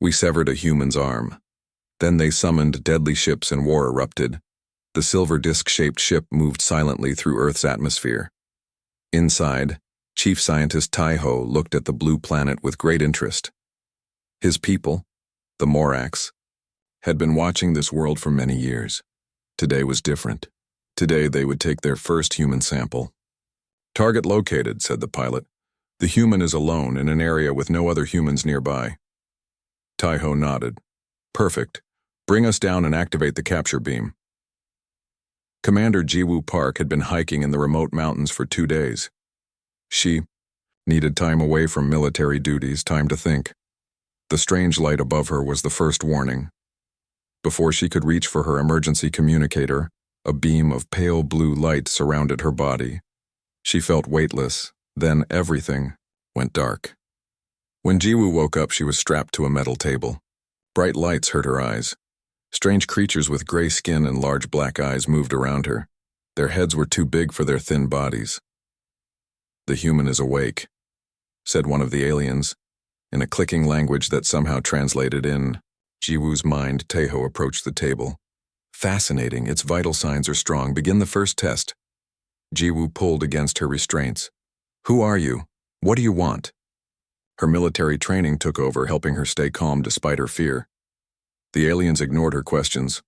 We severed a human's arm. Then they summoned deadly ships and war erupted. The silver disc-shaped ship moved silently through Earth's atmosphere. Inside, Chief Scientist Tai-Ho looked at the blue planet with great interest. His people, the Morax, had been watching this world for many years. Today was different. Today they would take their first human sample. "Target located," said the pilot. "The human is alone in an area with no other humans nearby." Tai-Ho nodded. "Perfect. Bring us down and activate the capture beam." Commander Jiwoo Park had been hiking in the remote mountains for 2 days. She needed time away from military duties, time to think. The strange light above her was the first warning. Before she could reach for her emergency communicator, a beam of pale blue light surrounded her body. She felt weightless, then everything went dark. When Jiwoo woke up, she was strapped to a metal table. Bright lights hurt her eyes. Strange creatures with gray skin and large black eyes moved around her. Their heads were too big for their thin bodies. "The human is awake," said one of the aliens, in a clicking language that somehow translated in Jiwoo's mind. Tai-Ho approached the table. "Fascinating, its vital signs are strong. Begin the first test." Jiwoo pulled against her restraints. "Who are you? What do you want?" Her military training took over, helping her stay calm despite her fear. The aliens ignored her questions.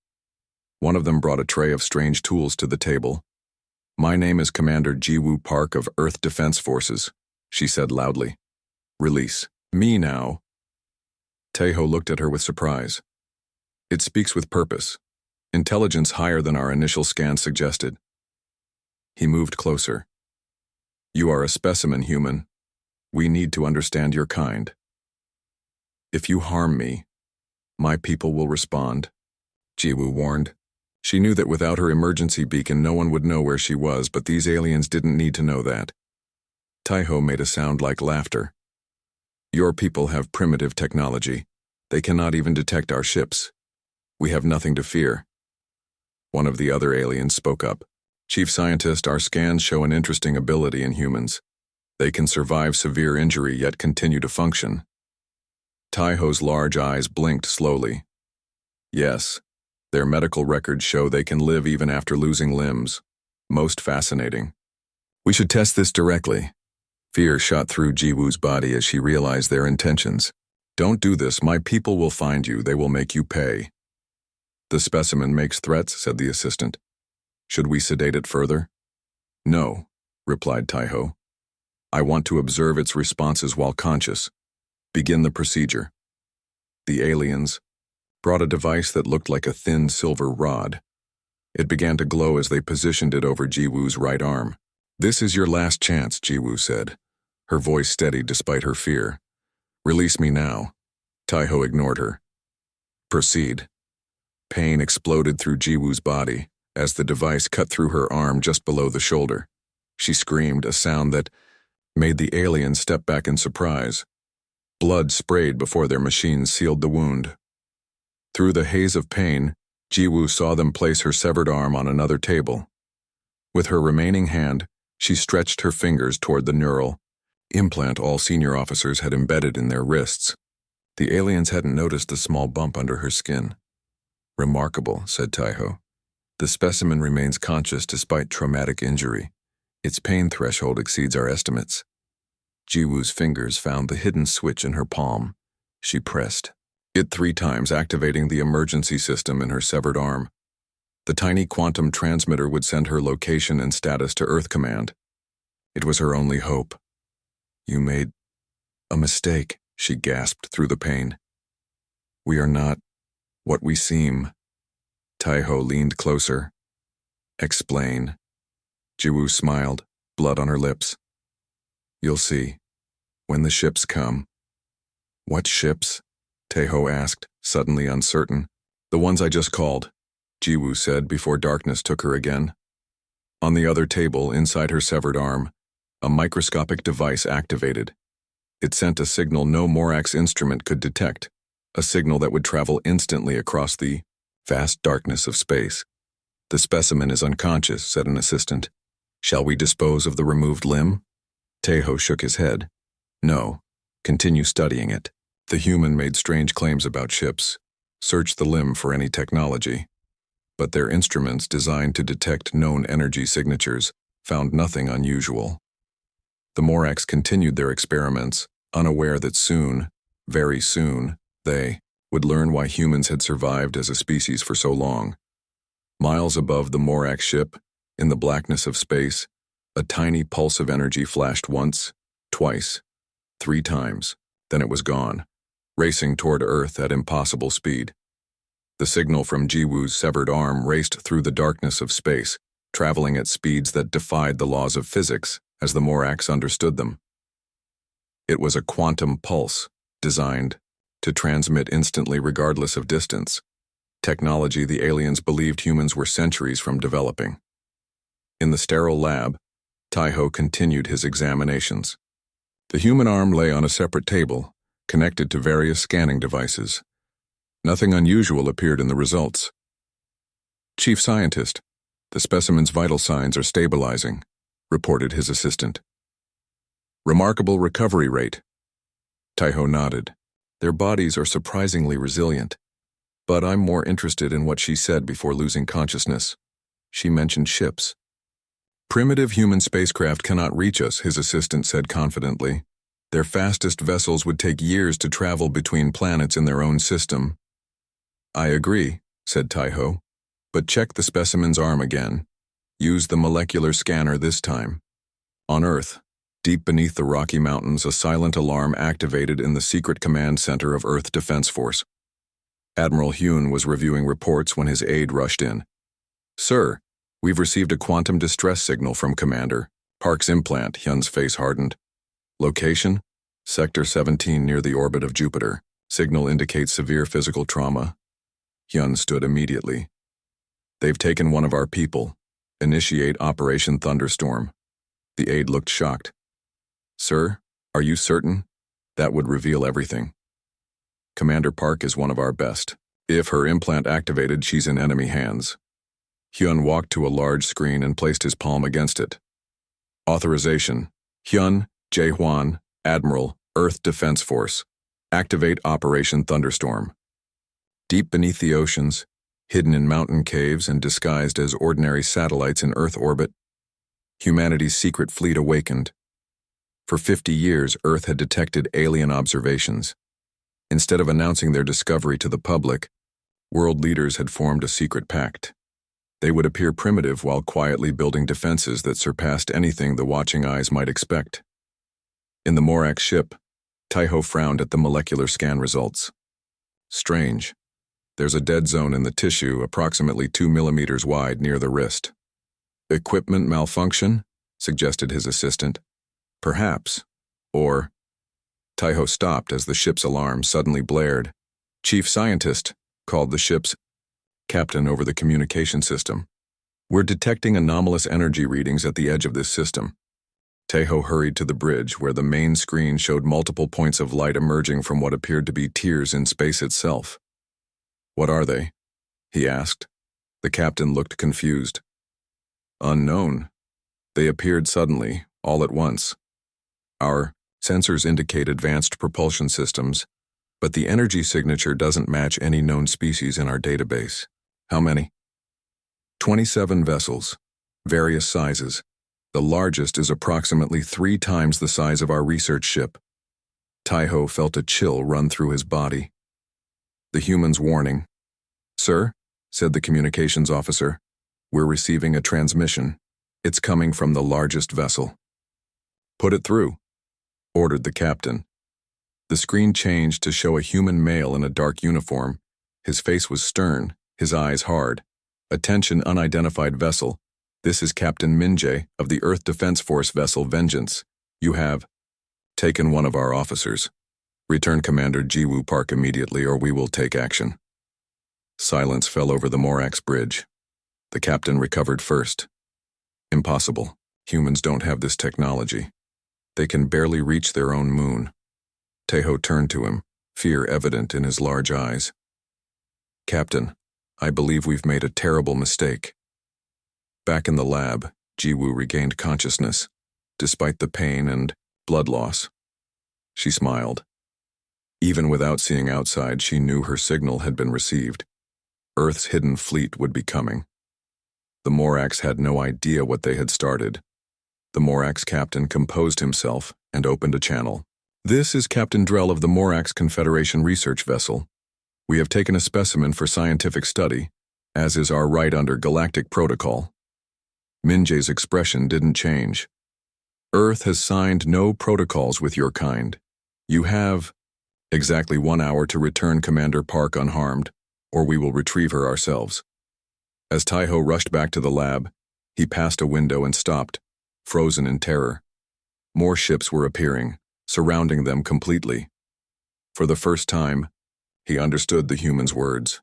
One of them brought a tray of strange tools to the table. "My name is Commander Jiwoo Park of Earth Defense Forces," she said loudly. "Release me now." Tai-Ho looked at her with surprise. "It speaks with purpose. Intelligence higher than our initial scan suggested." He moved closer. "You are a specimen, human. We need to understand your kind. If you harm me, my people will respond," Jiwoo warned. She knew that without her emergency beacon no one would know where she was, but these aliens didn't need to know that. Tai-Ho made a sound like laughter. "Your people have primitive technology. They cannot even detect our ships. We have nothing to fear." One of the other aliens spoke up. "Chief Scientist, our scans show an interesting ability in humans. They can survive severe injury yet continue to function." Tai-Ho's large eyes blinked slowly. "Yes, their medical records show they can live even after losing limbs. Most fascinating. We should test this directly." Fear shot through Jiwoo's body as she realized their intentions. "Don't do this. My people will find you. They will make you pay." "The specimen makes threats," said the assistant. "Should we sedate it further?" "No," replied Tai-Ho. "I want to observe its responses while conscious. Begin the procedure." The aliens brought a device that looked like a thin silver rod. It began to glow as they positioned it over Jiwoo's right arm. "This is your last chance," Jiwoo said, her voice steady despite her fear. "Release me now." Tai-Ho ignored her. "Proceed." Pain exploded through Jiwoo's body as the device cut through her arm just below the shoulder. She screamed, a sound that made the aliens step back in surprise. Blood sprayed before their machines sealed the wound. Through the haze of pain, Jiwoo saw them place her severed arm on another table. With her remaining hand, she stretched her fingers toward the neural implant all senior officers had embedded in their wrists. The aliens hadn't noticed the small bump under her skin. "Remarkable," said Tai-Ho. "The specimen remains conscious despite traumatic injury. Its pain threshold exceeds our estimates." Jiwoo's fingers found the hidden switch in her palm. She pressed it 3 times, activating the emergency system in her severed arm. The tiny quantum transmitter would send her location and status to Earth Command. It was her only hope. "You made a mistake," she gasped through the pain. "We are not what we seem." Tai-Ho leaned closer. "Explain." Jiwoo smiled, blood on her lips. "You'll see. When the ships come." "What ships?" Tai-Ho asked, suddenly uncertain. "The ones I just called," Jiwoo said before darkness took her again. On the other table, inside her severed arm, a microscopic device activated. It sent a signal no Morax instrument could detect, a signal that would travel instantly across the vast darkness of space. "The specimen is unconscious," said an assistant. "Shall we dispose of the removed limb?" Tai-Ho shook his head. "No. Continue studying it. The human made strange claims about ships, searched the limb for any technology, but their instruments designed to detect known energy signatures found nothing unusual. The Morax continued their experiments, unaware that soon, very soon, they would learn why humans had survived as a species for so long. Miles above the Morax ship, in the blackness of space, a tiny pulse of energy flashed once, twice, 3 times, then it was gone, racing toward Earth at impossible speed. The signal from Jiwoo's severed arm raced through the darkness of space, traveling at speeds that defied the laws of physics as the Morax understood them. It was a quantum pulse, designed to transmit instantly regardless of distance, technology the aliens believed humans were centuries from developing. In the sterile lab, Taiho continued his examinations. The human arm lay on a separate table, connected to various scanning devices. Nothing unusual appeared in the results. "Chief Scientist, the specimen's vital signs are stabilizing," reported his assistant. "Remarkable recovery rate." Taiho nodded. "Their bodies are surprisingly resilient. But I'm more interested in what she said before losing consciousness. She mentioned ships." "Primitive human spacecraft cannot reach us," his assistant said confidently. "Their fastest vessels would take years to travel between planets in their own system." "I agree," said Taiho. "But check the specimen's arm again. Use the molecular scanner this time." On Earth, deep beneath the Rocky Mountains, a silent alarm activated in the secret command center of Earth Defense Force. Admiral Hyun was reviewing reports when his aide rushed in. "Sir, we've received a quantum distress signal from Commander Park's implant." Hyun's face hardened. "Location? Sector 17 near the orbit of Jupiter. Signal indicates severe physical trauma." Hyun stood immediately. "They've taken one of our people. Initiate Operation Thunderstorm." The aide looked shocked. "Sir, are you certain? That would reveal everything." "Commander Park is one of our best. If her implant activated, she's in enemy hands." Hyun walked to a large screen and placed his palm against it. "Authorization. Hyun, Jae-hwan, Admiral, Earth Defense Force. Activate Operation Thunderstorm." Deep beneath the oceans, hidden in mountain caves and disguised as ordinary satellites in Earth orbit, humanity's secret fleet awakened. For 50 years, Earth had detected alien observations. Instead of announcing their discovery to the public, world leaders had formed a secret pact. They would appear primitive while quietly building defenses that surpassed anything the watching eyes might expect. In the Morax ship, Taiho frowned at the molecular scan results. "Strange. There's a dead zone in the tissue approximately 2 millimeters wide near the wrist." "Equipment malfunction?" suggested his assistant. "Perhaps. Or—" Taiho stopped as the ship's alarm suddenly blared. "Chief Scientist," called the ship's captain over the communication system. "We're detecting anomalous energy readings at the edge of this system." Taiho hurried to the bridge where the main screen showed multiple points of light emerging from what appeared to be tears in space itself. "What are they?" he asked. The captain looked confused. "Unknown. They appeared suddenly, all at once. Our sensors indicate advanced propulsion systems, but the energy signature doesn't match any known species in our database." "How many?" 27 vessels, various sizes. The largest is approximately 3 times the size of our research ship. Taiho felt a chill run through his body. The human's warning. "Sir," said the communications officer, "we're receiving a transmission. It's coming from the largest vessel." "Put it through," ordered the captain. The screen changed to show a human male in a dark uniform. His face was stern, his eyes hard. "Attention, unidentified vessel. This is Captain Minjae of the Earth Defense Force vessel Vengeance. You have taken one of our officers. Return Commander Jiwoo Park immediately or we will take action." Silence fell over the Morax bridge. The captain recovered first. "Impossible. Humans don't have this technology. They can barely reach their own moon." Taiho turned to him, fear evident in his large eyes. "Captain, I believe we've made a terrible mistake." Back in the lab, Jiwoo regained consciousness, despite the pain and blood loss. She smiled. Even without seeing outside, she knew her signal had been received. Earth's hidden fleet would be coming. The Morax had no idea what they had started. The Morax captain composed himself and opened a channel. "This is Captain Drell of the Morax Confederation research vessel. We have taken a specimen for scientific study, as is our right under Galactic Protocol." Minje's expression didn't change. "Earth has signed no protocols with your kind. You have exactly 1 hour to return Commander Park unharmed, or we will retrieve her ourselves." As Taiho rushed back to the lab, he passed a window and stopped, frozen in terror. More ships were appearing, surrounding them completely. For the first time, he understood the human's words.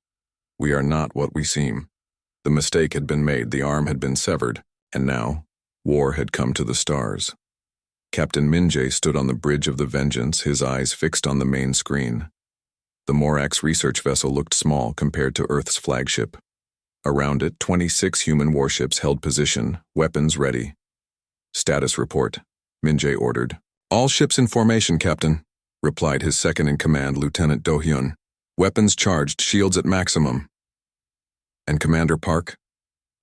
"We are not what we seem." The mistake had been made, the arm had been severed, and now, war had come to the stars. Captain Minje stood on the bridge of the Vengeance, his eyes fixed on the main screen. The Morax research vessel looked small compared to Earth's flagship. Around it, 26 human warships held position, weapons ready. "Status report," Minje ordered. "All ships in formation, Captain," replied his second-in-command, Lieutenant Do-hyun. "Weapons charged, shields at maximum." "And Commander Park?"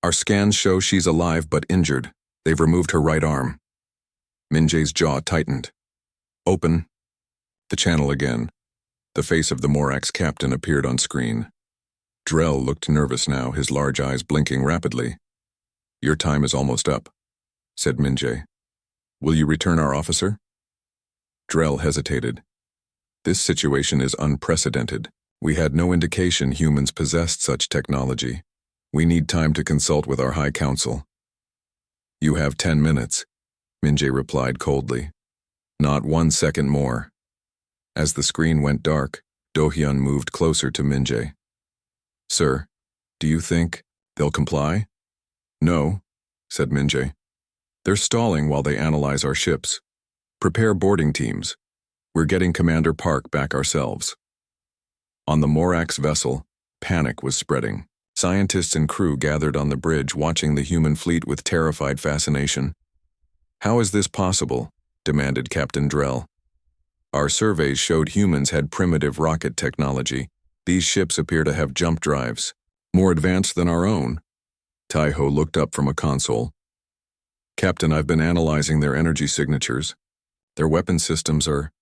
"Our scans show she's alive but injured. They've removed her right arm." Minje's jaw tightened. "Open." The channel again. The face of the Morax captain appeared on screen. Drell looked nervous now, his large eyes blinking rapidly. "Your time is almost up," said Minje. "Will you return our officer?" Drell hesitated. "This situation is unprecedented. We had no indication humans possessed such technology. We need time to consult with our High Council." "You have 10 minutes," Minje replied coldly. "Not 1 second more." As the screen went dark, Do-hyun moved closer to Minje. "Sir, do you think they'll comply?" "No," said Minje. "They're stalling while they analyze our ships. Prepare boarding teams. We're getting Commander Park back ourselves." On the Morax vessel, panic was spreading. Scientists and crew gathered on the bridge, watching the human fleet with terrified fascination. "How is this possible?" demanded Captain Drell. "Our surveys showed humans had primitive rocket technology. These ships appear to have jump drives, more advanced than our own." Taiho looked up from a console. "Captain, I've been analyzing their energy signatures. Their weapon systems are...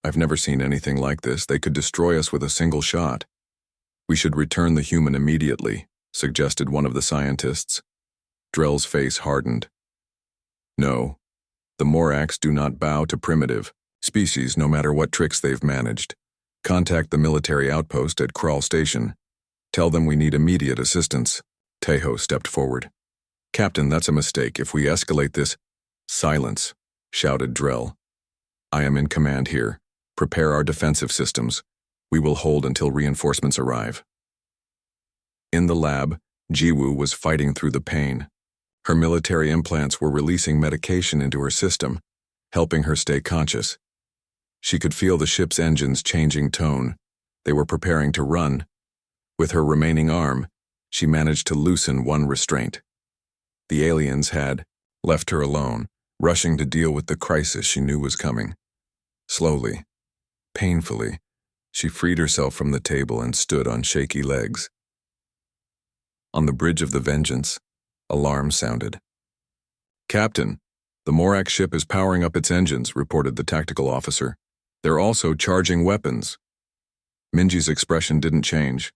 I've never seen anything like this. They could destroy us with a single shot." "We should return the human immediately," suggested one of the scientists. Drell's face hardened. "No. The Morax do not bow to primitive species, no matter what tricks they've managed. Contact the military outpost at Kral Station. Tell them we need immediate assistance." Taiho stepped forward. "Captain, that's a mistake. If we escalate this..." "Silence," shouted Drell. "I am in command here. Prepare our defensive systems. We will hold until reinforcements arrive." In the lab, Jiwoo was fighting through the pain. Her military implants were releasing medication into her system, helping her stay conscious. She could feel the ship's engines changing tone. They were preparing to run. With her remaining arm, she managed to loosen one restraint. The aliens had left her alone, rushing to deal with the crisis she knew was coming. Slowly, painfully, she freed herself from the table and stood on shaky legs. On the bridge of the Vengeance, alarm sounded. "Captain, the Morax ship is powering up its engines," reported the tactical officer. "They're also charging weapons." Minji's expression didn't change.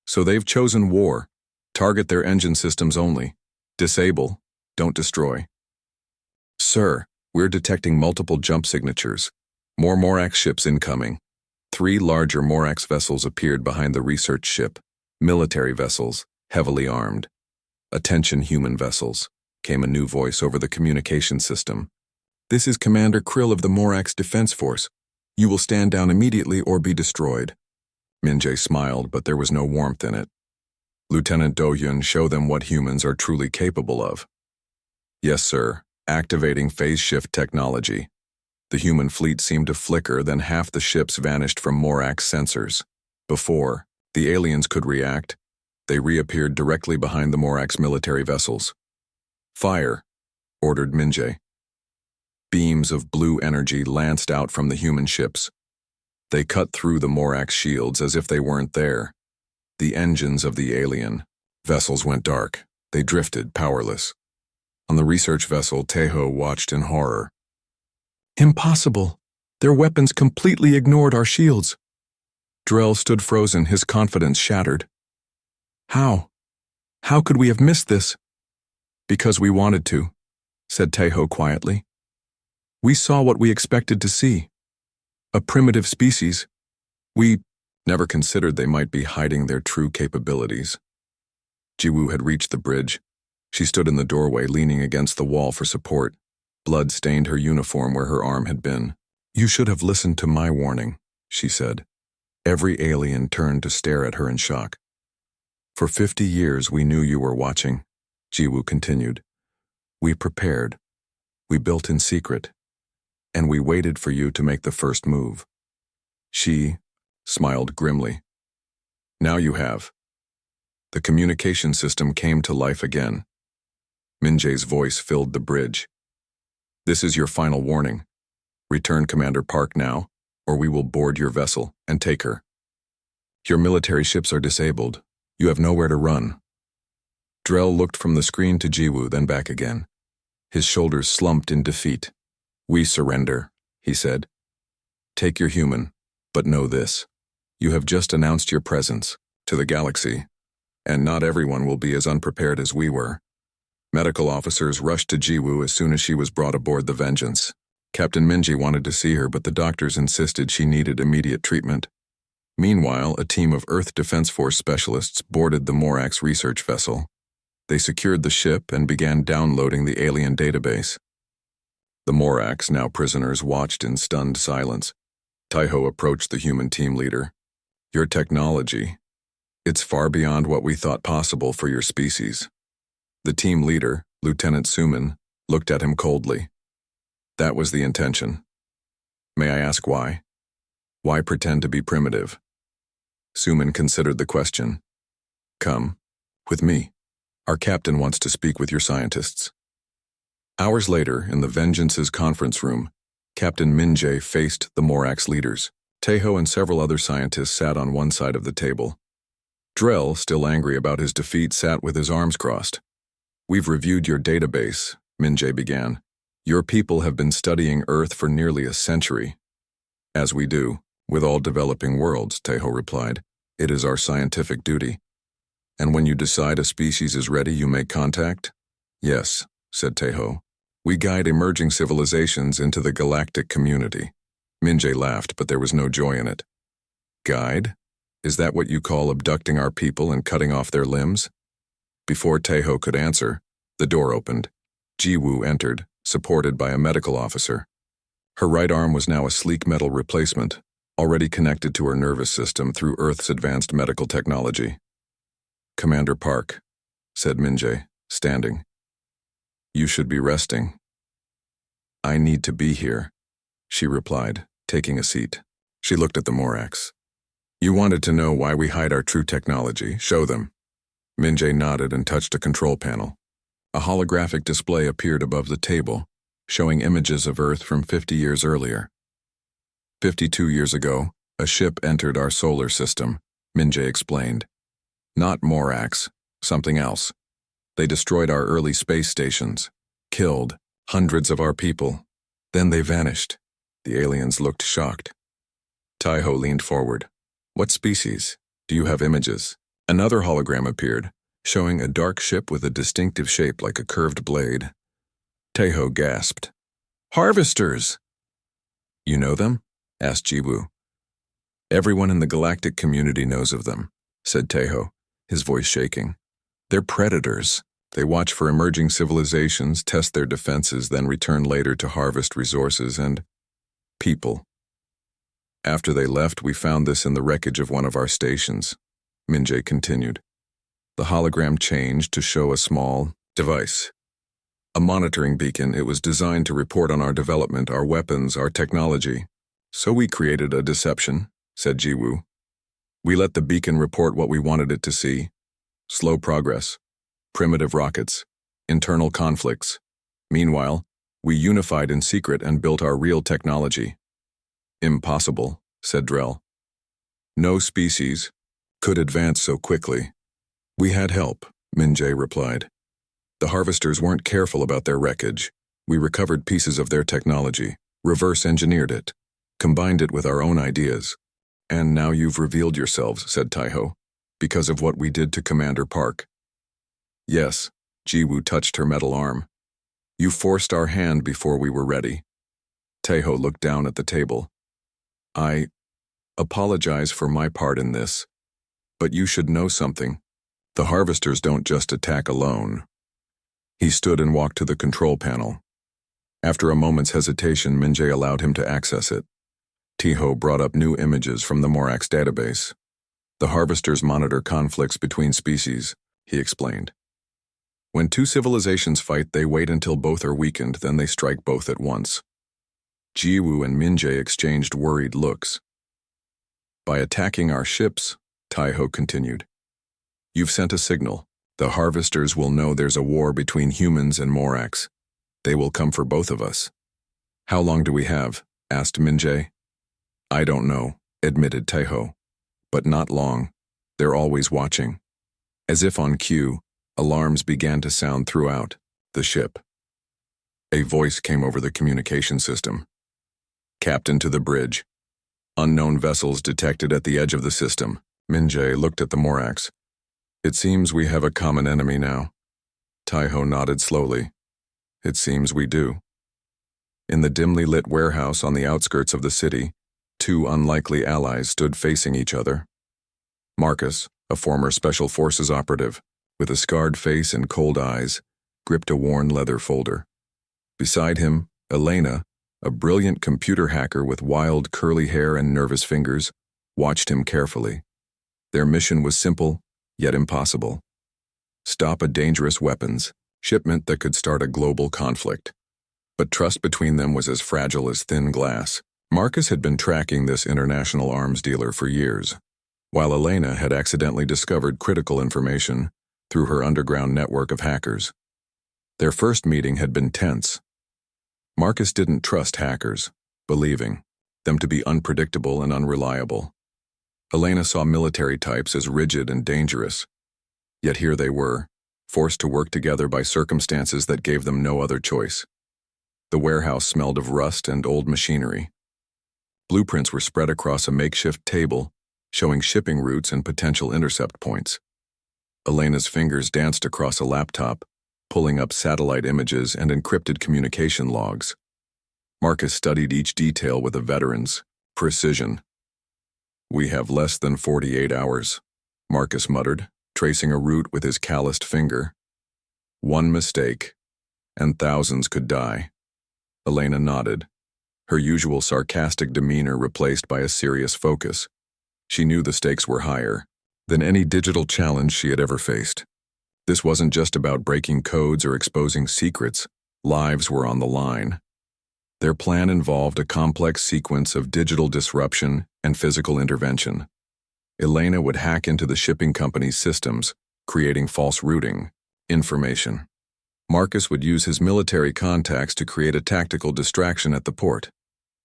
"So they've chosen war. Target their engine systems only. Disable, don't destroy." "Sir, we're detecting multiple jump signatures. More Morax ships incoming." 3 larger Morax vessels appeared behind the research ship. Military vessels, heavily armed. "Attention, human vessels," came a new voice over the communication system. "This is Commander Krill of the Morax Defense Force. You will stand down immediately or be destroyed." Minje smiled, but there was no warmth in it. "Lieutenant Do-hyun, show them what humans are truly capable of." "Yes, sir. Activating phase shift technology." The human fleet seemed to flicker, then half the ships vanished from Morax sensors. Before the aliens could react, they reappeared directly behind the Morax military vessels. "Fire," ordered Minje. Beams of blue energy lanced out from the human ships. They cut through the Morax shields as if they weren't there. The engines of the alien vessels went dark. They drifted, powerless. On the research vessel, Tejo watched in horror. Impossible! Their weapons completely ignored our shields. Drell stood frozen, his confidence shattered. How? How could we have missed this? Because we wanted to, said Tejo quietly. We saw what we expected to see. A primitive species. We never considered they might be hiding their true capabilities. Jiwoo had reached the bridge. She stood in the doorway, leaning against the wall for support. Blood stained her uniform where her arm had been. You should have listened to my warning, she said. Every alien turned to stare at her in shock. For 50 years we knew you were watching, Jiwoo continued. We prepared. We built in secret. And we waited for you to make the first move. She smiled grimly. Now you have. The communication system came to life again. Minjae's voice filled the bridge. This is your final warning. Return Commander Park now, or we will board your vessel and take her. Your military ships are disabled. You have nowhere to run. Drell looked from the screen to Jiwoo, then back again. His shoulders slumped in defeat. We surrender, he said. Take your human, but know this. You have just announced your presence to the galaxy, and not everyone will be as unprepared as we were. Medical officers rushed to Jiwoo as soon as she was brought aboard the Vengeance. Captain Minji wanted to see her, but the doctors insisted she needed immediate treatment. Meanwhile, a team of Earth Defense Force specialists boarded the Morax research vessel. They secured the ship and began downloading the alien database. The Morax, now prisoners, watched in stunned silence. Tejo approached the human team leader. Your technology, it's far beyond what we thought possible for your species. The team leader, Lieutenant Suman, looked at him coldly. That was the intention. May I ask why? Why pretend to be primitive? Suman considered the question. Come, with me. Our captain wants to speak with your scientists. Hours later, in the Vengeance's conference room, Captain Minjae faced the Morax leaders. Tejo and several other scientists sat on one side of the table. Drell, still angry about his defeat, sat with his arms crossed. We've reviewed your database, Minjae began. Your people have been studying Earth for nearly a century. As we do, with all developing worlds, Tejo replied. It is our scientific duty. And when you decide a species is ready, you make contact? Yes, said Tejo. We guide emerging civilizations into the galactic community. Minjae laughed, but there was no joy in it. Guide? Is that what you call abducting our people and cutting off their limbs? Before Tejo could answer, the door opened. Jiwoo entered, supported by a medical officer. Her right arm was now a sleek metal replacement, already connected to her nervous system through Earth's advanced medical technology. Commander Park, said Minjae, standing. You should be resting. I need to be here, she replied, taking a seat. She looked at the Morax. You wanted to know why we hide our true technology. Show them. Minjae nodded and touched a control panel. A holographic display appeared above the table, showing images of Earth from 50 years earlier. 52 years ago, a ship entered our solar system, Minjae explained. Not Morax, something else. They destroyed our early space stations, killed hundreds of our people. Then they vanished. The aliens looked shocked. Tejo leaned forward. What species? Do you have images? Another hologram appeared, showing a dark ship with a distinctive shape like a curved blade. Tejo gasped. Harvesters! You know them? Asked Jiwoo. Everyone in the galactic community knows of them, said Tejo, his voice shaking. They're predators. They watch for emerging civilizations, test their defenses, then return later to harvest resources and people. After they left, we found this in the wreckage of one of our stations, Minjae continued. The hologram changed to show a small device. A monitoring beacon. It was designed to report on our development, our weapons, our technology. So we created a deception, said Jiwoo. We let the beacon report what we wanted it to see. Slow progress, primitive rockets, internal conflicts. Meanwhile, we unified in secret and built our real technology. Impossible, said Drell. No species could advance so quickly. We had help, Minjay replied. The harvesters weren't careful about their wreckage. We recovered pieces of their technology, reverse engineered it, combined it with our own ideas. And now you've revealed yourselves, said Taiho, because of what we did to Commander Park. Yes, Jiwoo touched her metal arm. You forced our hand before we were ready. Taiho looked down at the table. I apologize for my part in this, but you should know something. The harvesters don't just attack alone. He stood and walked to the control panel. After a moment's hesitation, Minjay allowed him to access it. Taiho brought up new images from the Morax database. The harvesters monitor conflicts between species, he explained. When two civilizations fight, they wait until both are weakened, then they strike both at once. Jiwoo and Minjay exchanged worried looks. By attacking our ships, Taiho continued, you've sent a signal. The harvesters will know there's a war between humans and Morax. They will come for both of us. How long do we have? Asked Minjay. I don't know, admitted Taiho. But not long. They're always watching. As if on cue, alarms began to sound throughout the ship. A voice came over the communication system. Captain to the bridge. Unknown vessels detected at the edge of the system. Minjay looked at the Morax. It seems we have a common enemy now. Taiho nodded slowly. It seems we do. In the dimly lit warehouse on the outskirts of the city, two unlikely allies stood facing each other. Marcus, a former Special Forces operative, with a scarred face and cold eyes, gripped a worn leather folder. Beside him, Elena, a brilliant computer hacker with wild curly hair and nervous fingers, watched him carefully. Their mission was simple, yet impossible. Stop a dangerous weapons shipment that could start a global conflict. But trust between them was as fragile as thin glass. Marcus had been tracking this international arms dealer for years, while Elena had accidentally discovered critical information through her underground network of hackers. Their first meeting had been tense. Marcus didn't trust hackers, believing them to be unpredictable and unreliable. Elena saw military types as rigid and dangerous. Yet here they were, forced to work together by circumstances that gave them no other choice. The warehouse smelled of rust and old machinery. Blueprints were spread across a makeshift table, showing shipping routes and potential intercept points. Elena's fingers danced across a laptop, pulling up satellite images and encrypted communication logs. Marcus studied each detail with a veteran's precision. We have less than 48 hours, Marcus muttered, tracing a route with his calloused finger. One mistake, and thousands could die. Elena nodded, her usual sarcastic demeanor replaced by a serious focus. She knew the stakes were higher than any digital challenge she had ever faced. This wasn't just about breaking codes or exposing secrets. Lives were on the line. Their plan involved a complex sequence of digital disruption and physical intervention. Elena would hack into the shipping company's systems, creating false routing information. Marcus would use his military contacts to create a tactical distraction at the port.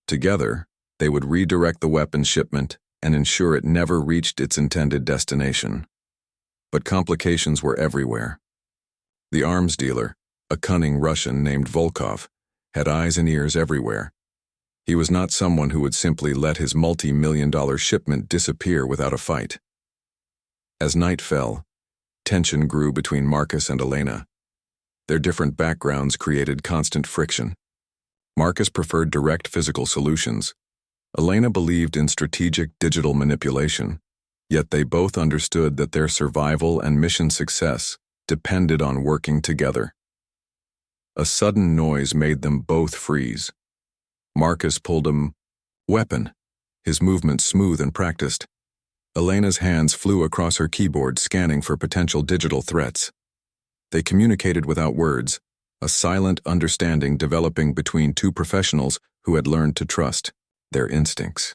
Together, they would redirect the weapons shipment and ensure it never reached its intended destination. But complications were everywhere. The arms dealer, a cunning Russian named Volkov, had eyes and ears everywhere. He was not someone who would simply let his multi-million-dollar shipment disappear without a fight. As night fell, tension grew between Marcus and Elena. Their different backgrounds created constant friction. Marcus preferred direct physical solutions. Elena believed in strategic digital manipulation, yet they both understood that their survival and mission success depended on working together. A sudden noise made them both freeze. Marcus pulled a weapon, his movements smooth and practiced. Elena's hands flew across her keyboard, scanning for potential digital threats. They communicated without words, a silent understanding developing between two professionals who had learned to trust their instincts.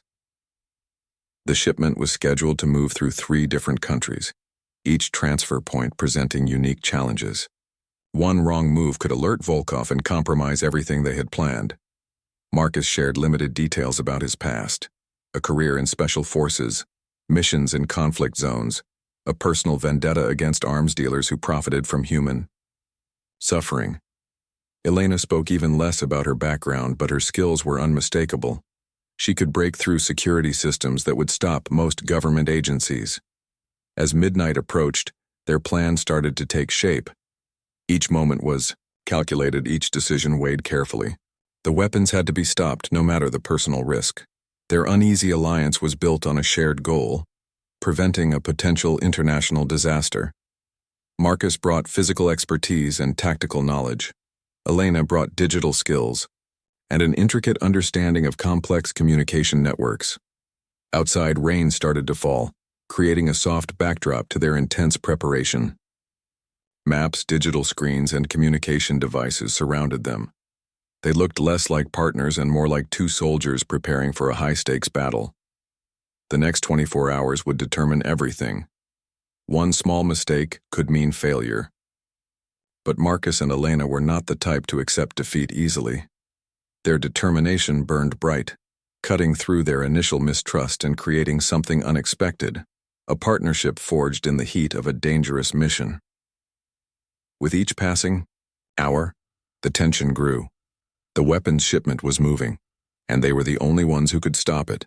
The shipment was scheduled to move through 3 different countries, each transfer point presenting unique challenges. One wrong move could alert Volkov and compromise everything they had planned. Marcus shared limited details about his past. a career in special forces, missions in conflict zones, a personal vendetta against arms dealers who profited from human suffering. Elena spoke even less about her background, but her skills were unmistakable. She could break through security systems that would stop most government agencies. As midnight approached, their plan started to take shape. Each moment was calculated, each decision weighed carefully. The weapons had to be stopped no matter the personal risk. Their uneasy alliance was built on a shared goal, preventing a potential international disaster. Marcus brought physical expertise and tactical knowledge. Elena brought digital skills and an intricate understanding of complex communication networks. Outside, rain started to fall, creating a soft backdrop to their intense preparation. Maps, digital screens, and communication devices surrounded them. They looked less like partners and more like two soldiers preparing for a high-stakes battle. The next 24 hours would determine everything. One small mistake could mean failure. But Marcus and Elena were not the type to accept defeat easily. Their determination burned bright, cutting through their initial mistrust and creating something unexpected, a partnership forged in the heat of a dangerous mission. With each passing hour, the tension grew. The weapons shipment was moving, and they were the only ones who could stop it.